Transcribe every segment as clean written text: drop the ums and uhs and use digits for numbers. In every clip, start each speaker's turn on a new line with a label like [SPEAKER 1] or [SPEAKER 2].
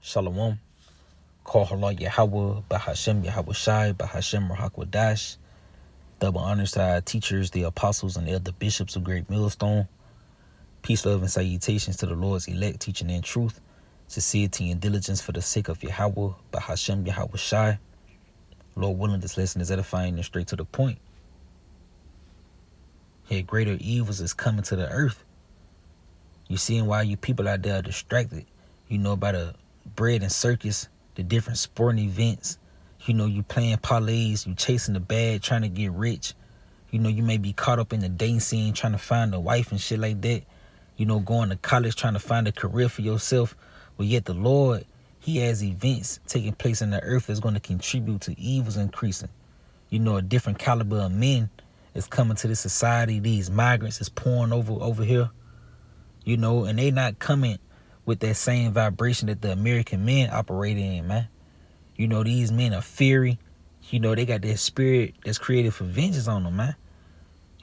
[SPEAKER 1] Shalom. Call Allah Yahweh, Bahashem Yahweh Shai, Bahashem Rahakwadash. Double honors to our teachers, the apostles, and elder bishops of Great Millstone. Peace, love, and salutations to the Lord's elect, teaching in truth, sincerity, and diligence for the sake of Yahweh, Bahashem Yahweh Shai. Lord willing, this lesson is edifying and straight to the point. Here, greater evils is coming to the earth. You seeing why you people out there are distracted, by the bread and circus, the different sporting events. You playing parlays, you chasing the bag, trying to get rich. You may be caught up in the dating scene, trying to find a wife and shit like that. Going to college, trying to find a career for yourself. But yet the Lord, he has events taking place in the earth that's going to contribute to evils increasing. A different caliber of men is coming to this society. These migrants is pouring over here. And they not coming with that same vibration that the American men operate in, man. These men are fiery. They got that spirit that's created for vengeance on them, man.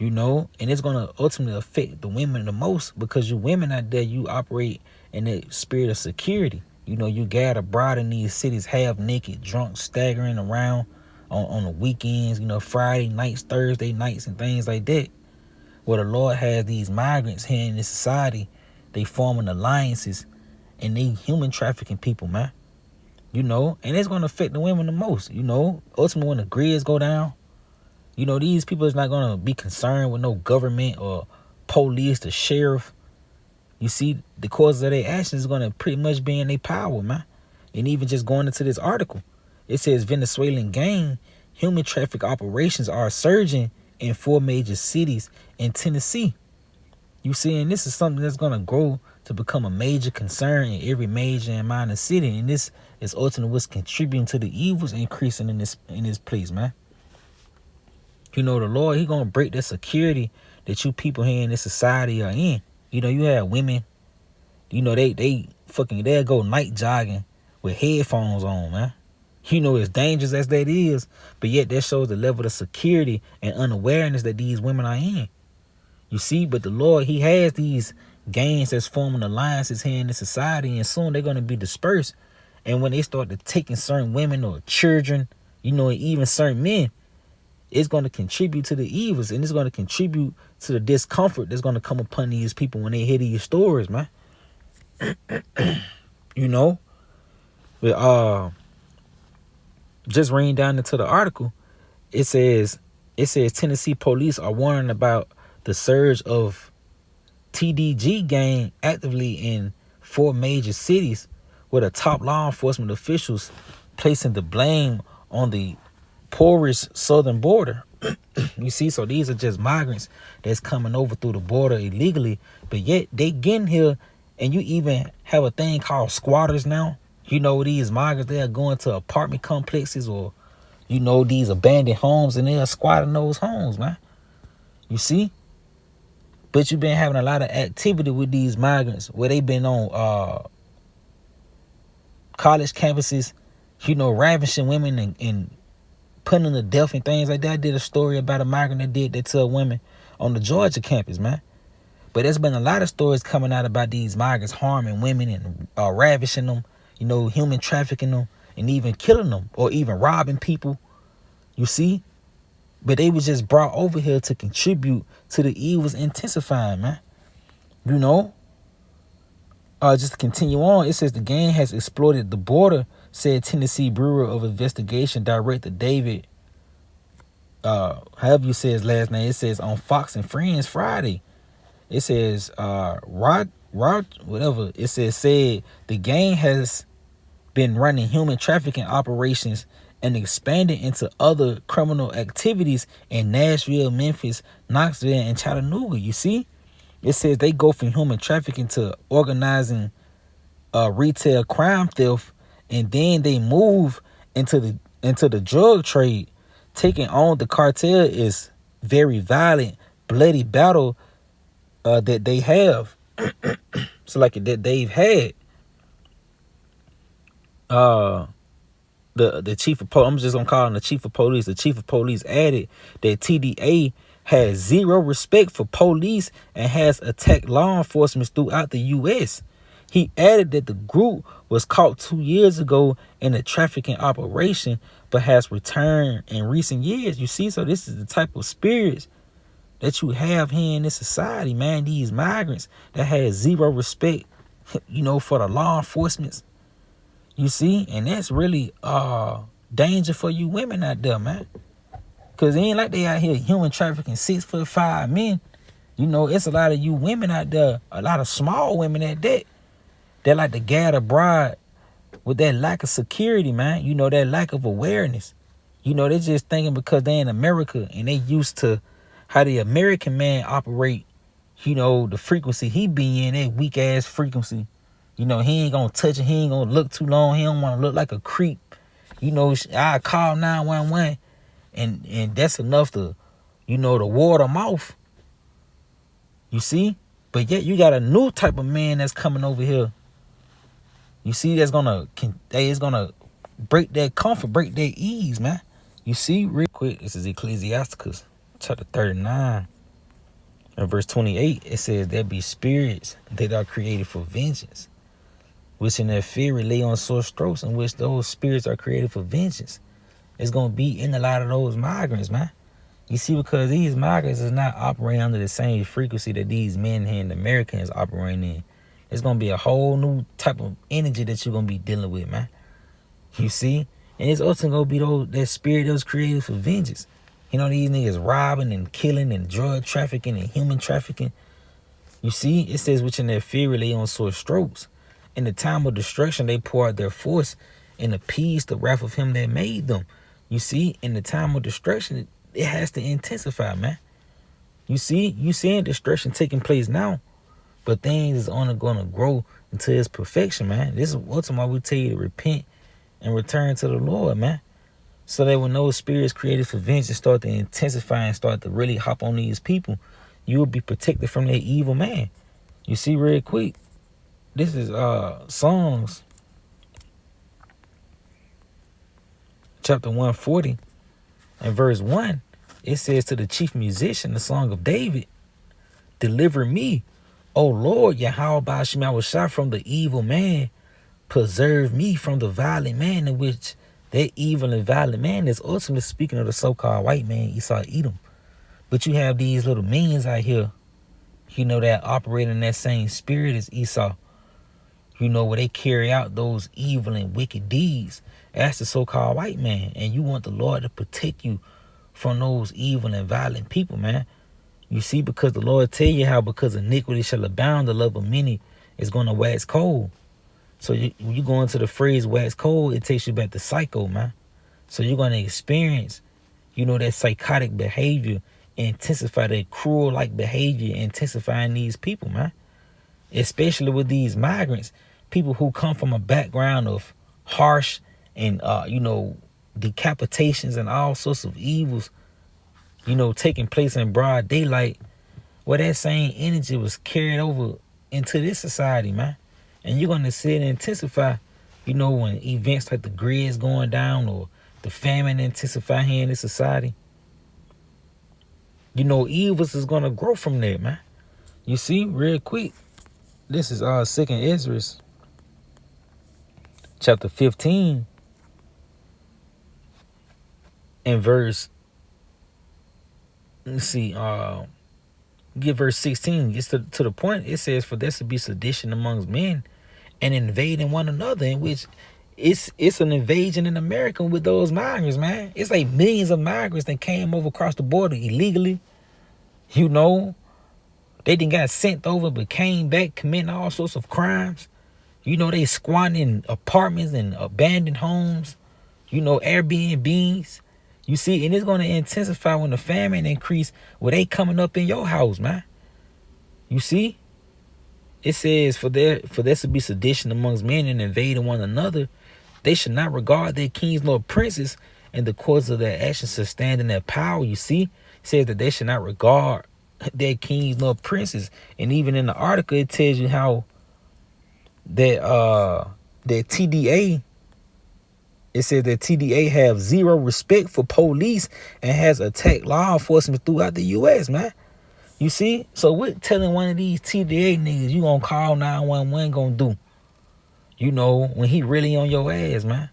[SPEAKER 1] And it's going to ultimately affect the women the most, because you women out there, you operate in that spirit of security. You gather abroad in these cities, half naked, drunk, staggering around on the weekends, Friday nights, Thursday nights, and things like that. Where the Lord has these migrants here in this society, they forming alliances, and they human trafficking people, man. And it's going to affect the women the most. Ultimately when the grids go down, these people is not going to be concerned with no government or police, the sheriff. You see, the causes of their actions is going to pretty much be in their power, man. And even just going into this article, it says Venezuelan gang human traffic operations are surging in 4 major cities in Tennessee. You see, and this is something that's going to grow to become a major concern in every major and minor city. And this is ultimately what's contributing to the evils increasing in this place, man. The Lord, he going to break the security that you people here in this society are in. You have women, they'll go night jogging with headphones on, man. As dangerous as that is, but yet that shows the level of security and unawareness that these women are in. You see, but the Lord, he has these gangs that's forming alliances here in the society, and soon they're going to be dispersed. And when they start to taking certain women or children, and even certain men, it's going to contribute to the evils, and it's going to contribute to the discomfort that's going to come upon these people when they hear these stories, man. But just reading down into the article, it says Tennessee police are warning about the surge of TDG gang actively in 4 major cities, with the top law enforcement officials placing the blame on the porous southern border. You see, so these are just migrants that's coming over through the border illegally, but yet they getting here, and you even have a thing called squatters now. These migrants, they are going to apartment complexes or, these abandoned homes, and they are squatting those homes, man. You see? But you've been having a lot of activity with these migrants where they've been on college campuses, ravishing women and putting them to death and things like that. I did a story about a migrant that did that to a woman on the Georgia campus, man. But there's been a lot of stories coming out about these migrants harming women and ravishing them, human trafficking them, and even killing them or even robbing people. You see? But they was just brought over here to contribute to the evils intensifying, man. Just to continue on, it says the gang has exploited the border, said Tennessee Bureau of Investigation Director David, however you say his last name. It says on Fox and Friends Friday. It says Rod whatever. It said the gang has been running human trafficking operations and expanding into other criminal activities in Nashville, Memphis, Knoxville, and Chattanooga. You see? It says they go from human trafficking to organizing retail crime theft, and then they move into the drug trade. Taking on the cartel is very violent, bloody battle that they have. So like that they've had. The chief of police, I'm just gonna call him the chief of police. The chief of police added that TDA has zero respect for police and has attacked law enforcement throughout the U.S. He added that the group was caught 2 years ago in a trafficking operation, but has returned in recent years. You see, so this is the type of spirits that you have here in this society, man. These migrants that has zero respect, for the law enforcement. You see, and that's really danger for you women out there, man. Cause it ain't like they out here human trafficking 6'5" men. It's a lot of you women out there, a lot of small women at that like to gad abroad with that lack of security, man. That lack of awareness. They're just thinking because they're in America and they used to how the American man operate, the frequency he be in, that weak ass frequency. He ain't gonna touch it, he ain't gonna look too long, he don't wanna look like a creep. I call 911 and that's enough to, to ward them off. You see? But yet you got a new type of man that's coming over here. You see, that's gonna break that comfort, break that ease, man. You see, real quick, this is Ecclesiasticus chapter 39 and verse 28. It says, there be spirits that are created for vengeance, which in their fury lay on sore strokes, in which those spirits are created for vengeance. It's gonna be in a lot of those migrants, man. You see, because these migrants is not operating under the same frequency that these men here in America is operating in. It's going to be a whole new type of energy that you're going to be dealing with, man. You see? And it's also going to be that spirit that was created for vengeance. These niggas robbing and killing and drug trafficking and human trafficking. You see? It says, which in their fury lay on sore strokes. In the time of destruction, they pour out their force and appease the wrath of him that made them. You see? In the time of destruction, it has to intensify, man. You see? You seeing destruction taking place now. But things is only going to grow into its perfection, man. This is ultimately why we tell you to repent and return to the Lord, man. So that when those spirits created for vengeance start to intensify and start to really hop on these people, you will be protected from that evil man. You see, real quick, this is Psalms chapter 140 and verse 1. It says to the chief musician, the song of David, deliver me, O Lord, Yahweh Ba'ashim, I was shot from the evil man. Preserve me from the violent man, in which that evil and violent man is ultimately speaking of the so-called white man, Esau Edom. But you have these little minions out here, that operate in that same spirit as Esau. Where they carry out those evil and wicked deeds. That's the so-called white man. And you want the Lord to protect you from those evil and violent people, man. You see, because the Lord tell you how because iniquity shall abound, the love of many is going to wax cold. So when you go into the phrase wax cold, it takes you back to psycho, man. So you're going to experience, that psychotic behavior, intensify that cruel-like behavior, intensifying these people, man. Especially with these migrants, people who come from a background of harsh and, decapitations and all sorts of evils, taking place in broad daylight, where that same energy was carried over into this society, man. And you're going to see it intensify, when events like the grids going down or the famine intensify here in this society. Evils is going to grow from there, man. You see, real quick, this is 2nd Ezra, chapter 15, and verse, let's see, get verse 16. Gets to the point. It says, for there should be sedition amongst men and invading one another, in which it's an invasion in America with those migrants, man. It's like millions of migrants that came over across the border illegally. They didn't got sent over but came back committing all sorts of crimes. They squatting apartments and abandoned homes, Airbnbs. You see, and it's going to intensify when the famine increase, where they coming up in your house, man. You see? It says, for there to be sedition amongst men and invading one another, they should not regard their kings nor princes, and the cause of their actions to stand in their power. You see? It says that they should not regard their kings nor princes. And even in the article, it tells you how that TDA, it says that TDA have zero respect for police and has attacked law enforcement throughout the U.S., man. You see? So what telling one of these TDA niggas you gonna call 911 gonna do? You know, when he really on your ass, man.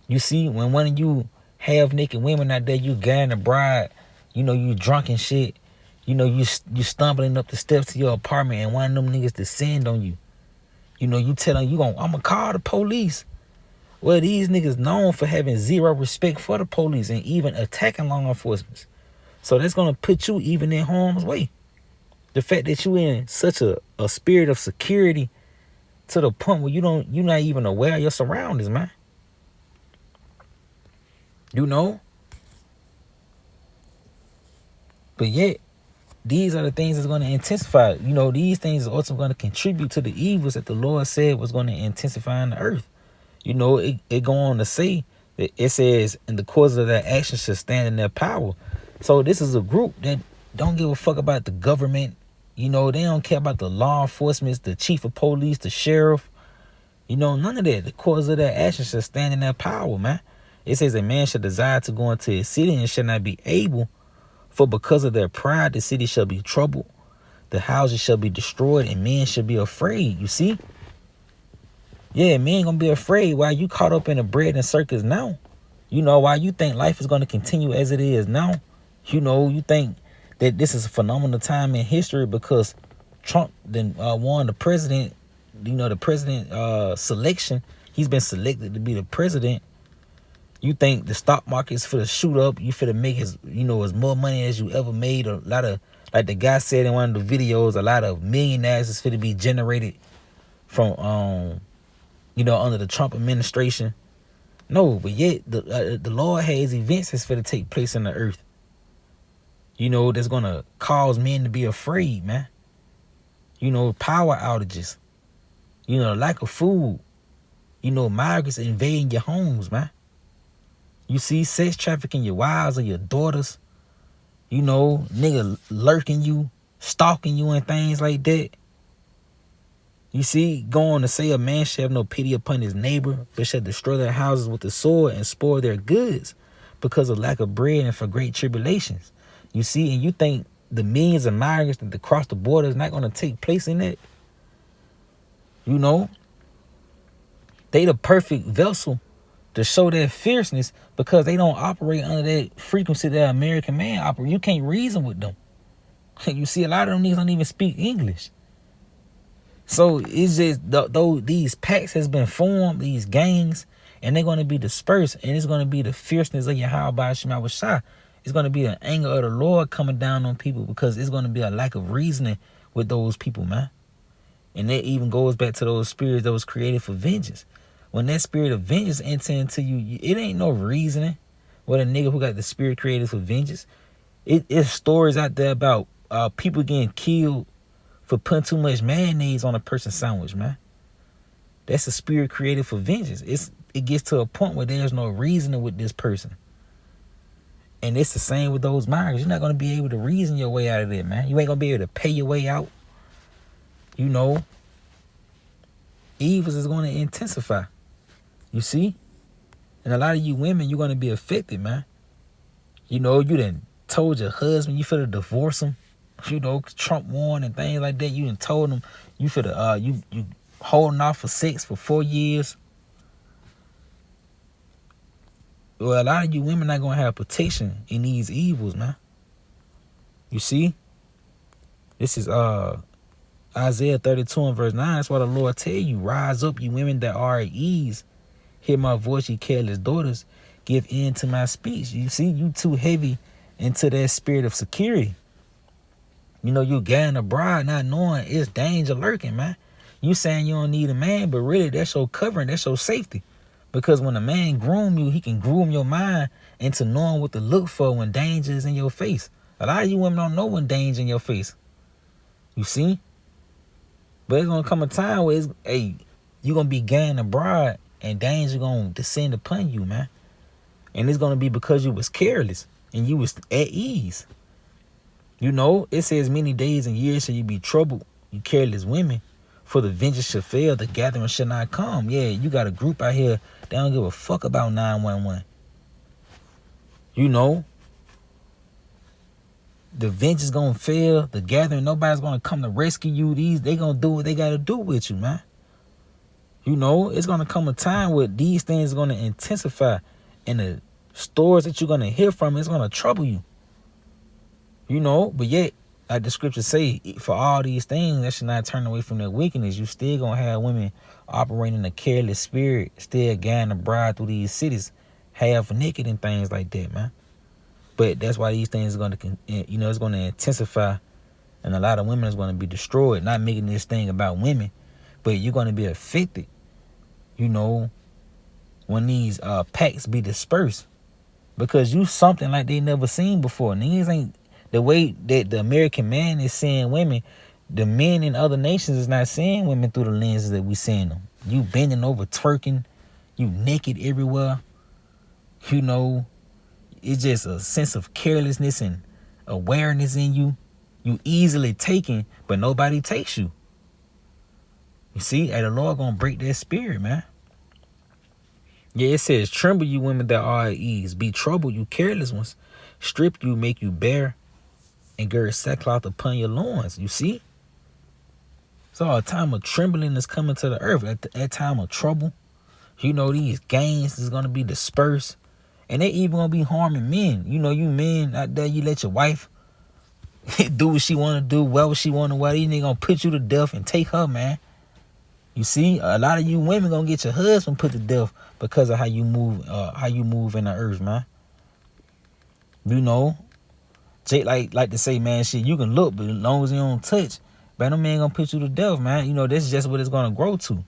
[SPEAKER 1] You see, when one of you half naked women out there, you guiding a bride, you know, you drunk and shit, you know, you stumbling up the steps to your apartment and one of them niggas descend on you. You know, you telling you I'm gonna call the police. Well, these niggas known for having zero respect for the police and even attacking law enforcement. So that's gonna put you even in harm's way. The fact that you in such a spirit of security to the point where you're not even aware of your surroundings, man. You know? But yet, these are the things that's going to intensify. You know, these things are also going to contribute to the evils that the Lord said was going to intensify in the earth. You know, it go on to say that it says, in the course of their actions shall stand in their power. So this is a group that don't give a fuck about the government. You know, they don't care about the law enforcement, the chief of police, the sheriff. You know, none of that. The cause of their actions shall stand in their power, man. It says a man shall desire to go into his city and shall not be able, for because of their pride the city shall be troubled, the houses shall be destroyed, and men shall be afraid. You see? Yeah, men gonna be afraid while you caught up in the bread and circus now. You know, while you think life is gonna continue as it is now. You know, you think that this is a phenomenal time in history because Trump then won the president. You know, the president selection. He's been selected to be the president. You think the stock market's for to shoot up? You finna make as more money as you ever made. A lot of, like the guy said in one of the videos, a lot of millionaires is finna be generated from under the Trump administration. No, but yet the Lord has events that's finna take place in the earth. You know, that's gonna cause men to be afraid, man. You know, power outages. You know, lack of food. You know, migrants invading your homes, man. You see, sex trafficking your wives or your daughters. You know, nigga lurking you, stalking you and things like that. You see, going to say a man shall have no pity upon his neighbor, but shall destroy their houses with the sword and spoil their goods because of lack of bread and for great tribulations. You see, and you think the millions of migrants that cross the border is not going to take place in that? You know, they the perfect vessel to show their fierceness because they don't operate under that frequency that American man operates. You can't reason with them. You see, a lot of them niggas don't even speak English. So it's just though these packs has been formed, these gangs, and they're going to be dispersed, and it's going to be the fierceness of Yahweh Shema Shah. It's going to be an anger of the Lord coming down on people because it's going to be a lack of reasoning with those people, man. And that even goes back to those spirits that was created for vengeance. When that spirit of vengeance enter into you, it ain't no reasoning. What a nigga who got the spirit created for vengeance. It's stories out there about people getting killed for putting too much mayonnaise on a person's sandwich, man. That's a spirit created for vengeance. It gets to a point where there's no reasoning with this person. And it's the same with those migrants. You're not going to be able to reason your way out of there, man. You ain't going to be able to pay your way out. You know, evils is going to intensify. You see? And a lot of you women, you're going to be affected, man. You know, you done told your husband you finna divorce him. You know, Trump won and things like that. You done told him you finna, you holding off for sex for 4 years. Well, a lot of you women not going to have protection in these evils, man. You see? This is Isaiah 32 and verse 9. That's what the Lord tell you. Rise up, you women that are at ease. Hear my voice, ye careless daughters. Give in to my speech. You see, you too heavy into that spirit of security. You know, you guiding a bride not knowing it's danger lurking, man. You saying you don't need a man, but really that's your covering, that's your safety. Because when a man groom you, he can groom your mind into knowing what to look for when danger is in your face. A lot of you women don't know when danger in your face. You see? But it's going to come a time where you're going to be guiding a bride and danger going to descend upon you, man. And it's going to be because you was careless and you was at ease. You know, it says many days and years shall you be troubled, you careless women. For the vengeance shall fail, the gathering shall not come. Yeah, you got a group out here that don't give a fuck about 911. You know, the vengeance going to fail, the gathering, nobody's going to come to rescue you. They going to do what they got to do with you, man. You know, it's going to come a time where these things are going to intensify, and the stories that you're going to hear from is going to trouble you. You know, but yet, like the scriptures say, for all these things, that should not turn away from their wickedness. You still going to have women operating in a careless spirit, still guiding the bride through these cities, half naked and things like that, man. But that's why these things are going to, you know, it's going to intensify, and a lot of women is going to be destroyed. Not making this thing about women, but you're going to be affected, you know, when these packs be dispersed, because you something like they never seen before. Niggas ain't, the way that the American man is seeing women, the men in other nations is not seeing women through the lenses that we seeing them. You bending over, twerking, you naked everywhere. You know, it's just a sense of carelessness and awareness in you. You easily taken, but nobody takes you. You see, the Lord gonna break that spirit, man. Yeah, it says, tremble you women that are at ease. Be troubled, you careless ones. Strip you, make you bare, and gird sackcloth upon your loins. You see? So a time of trembling is coming to the earth. At that time of trouble, you know, these gangs is going to be dispersed. And they even going to be harming men. You know, you men out there, you let your wife do what she want to do, what she want to wear. These niggas going to put you to death and take her, man. You see, a lot of you women going to get your husband put to death because of how you move in the earth, man. You know, Jake like to say, man, shit, you can look, but as long as you don't touch, man, them man gonna put you to death, man. You know, that's just what it's gonna grow to.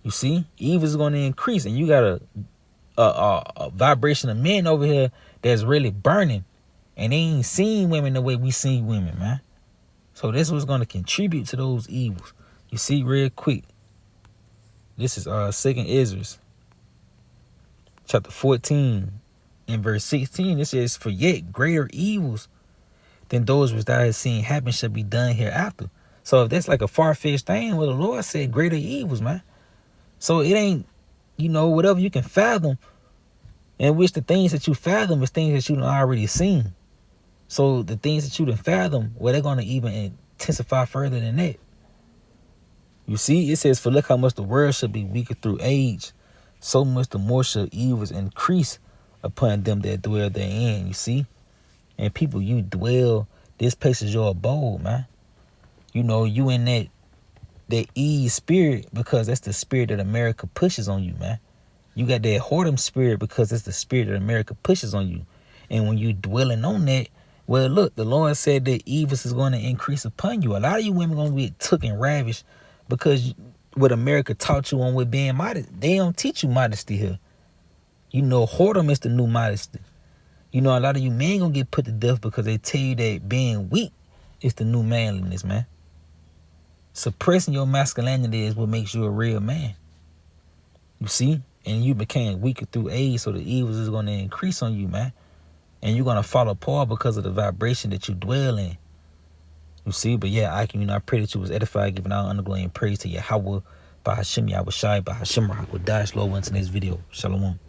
[SPEAKER 1] You see, evil is gonna increase, and you got a vibration of men over here that's really burning, and they ain't seen women the way we see women, man. So this was gonna contribute to those evils. You see, real quick. This is 2nd Ezra, chapter 14. In verse 16, it says, for yet greater evils than those which thou hast seen happen shall be done hereafter. So if that's like a far-fetched thing, well, the Lord said greater evils, man. So it ain't, you know, whatever you can fathom, in which the things that you fathom is things that you done already seen. So the things that you done fathom, well, they're going to even intensify further than that. You see, it says, for look how much the world shall be weaker through age, so much the more shall evils increase upon them that dwell therein. You see, and people, you dwell, this place is your abode, man. You know, you in that ease spirit, because that's the spirit that America pushes on you, man. You got that whoredom spirit because it's the spirit that America pushes on you. And when you dwelling on that, well, look, the Lord said that evils is going to increase upon you. A lot of you women going to be took and ravished because what America taught you on with being modest, they don't teach you modesty here. You know, whoredom is the new modesty. You know, a lot of you men gonna get put to death because they tell you that being weak is the new manliness, man. Suppressing your masculinity is what makes you a real man. You see? And you became weaker through age, so the evils is gonna increase on you, man. And you're gonna fall apart because of the vibration that you dwell in. You see? But yeah, I pray that you was edified, giving all honor, glory, and praise to Yahweh, by Hashem, Yahweh Shai, by Hashem, Rahakwa Dash, Lord, once in this video. Shalom.